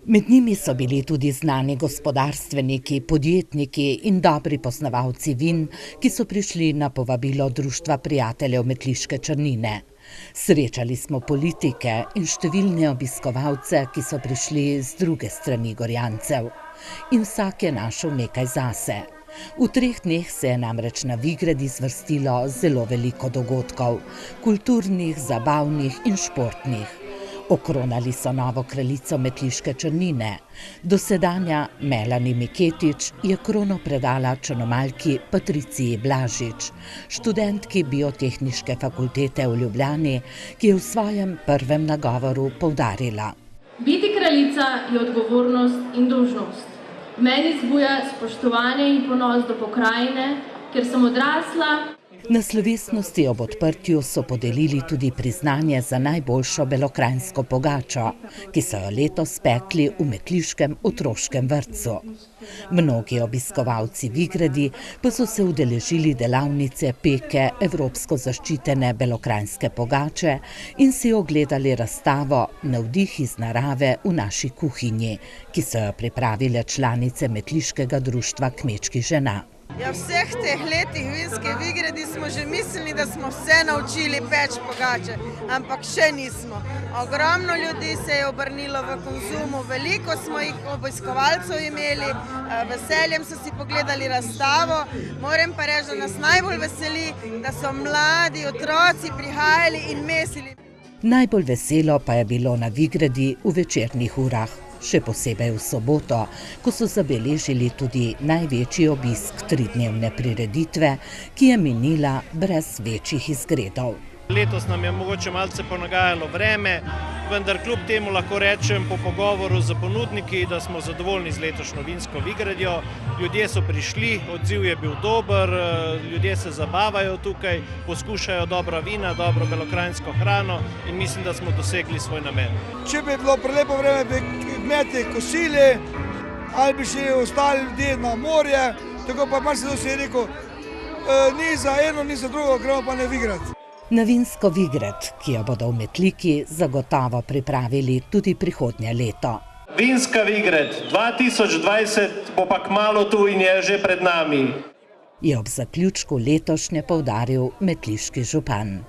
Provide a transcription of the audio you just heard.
Med njimi so bili tudi znani gospodarstveniki, podjetniki in dobri poznavalci vin, ki so prišli na povabilo Društva prijateljev Metliške Črnine. Srečali smo politike in številne obiskovalce, ki so prišli z druge strani Gorjancev. In vsak je našel nekaj zase. V 3 dneh se je namreč na Vigredi zvrstilo zelo veliko dogodkov, kulturnih, zabavnih in športnih. Okronali so novo kraljico Metliške Črnine. Dosedanja Melanie Miketič je krono predala črnomaljki Patriciji Blažič, študentki Biotehniške fakultete v Ljubljani, ki je v svojem prvem nagovoru poudarila: Biti kraljica je odgovornost in dolžnost. Meni zbuja spoštovanje in ponos do pokrajine, ker sem odrasla. Na slovesnosti ob odprtju so podelili tudi priznanje za najboljšo belokranjsko pogačo, ki so jo letos spekli v metliškem otroškem vrtcu. Mnogi obiskovalci Vigredi pa so se udeležili delavnice peke evropsko zaščitene belokranjske pogače in si ogledali razstavo Navdih iz narave v naši kuhinji, ki so jo pripravile članice Metliškega društva kmečkih žena. Ja, vseh teh letih vinske Vigredi smo že mislili, da smo vse naučili peči pogače, ampak še nismo. Ogromno ljudi se je obrnilo v konzumu, veliko smo jih obiskovalcev imeli, veseljem so si pogledali razstavo. Moram pa reči, da nas najbolj veseli, da so mladi otroci prihajali in mesili. Najbolj veselo pa je bilo na Vigredi v večernih urah. Še posebej v soboto, ko so zabeležili tudi največji obisk 3-dnevne prireditve, ki je minila brez večjih izgredov. Letos nam je mogoče malce ponagajalo vreme, vendar kljub temu lahko rečem po pogovoru z ponudniki, da smo zadovoljni z letošnjo vinsko Vigredjo. Ljudje so prišli, odziv je bil dober, ljudje se zabavajo tukaj, poskušajo dobra vina, dobro belokranjsko hrano in mislim, da smo dosegli svoj namen. Če bi bilo prelepo vreme, bi kmetje kosili ali bi še ostali ljudje na morje, tako pa marsikdo si je rekel, ni za eno, ni za drugo, gremo pa na Vigrad. Na vinsko Vigred, ki jo bodo v Metliki zagotovo pripravili tudi prihodnje leto. Vinska Vigred 2020 bo pa kmalu tu in je že pred nami, je ob zaključku letošnje poudaril metliški župan.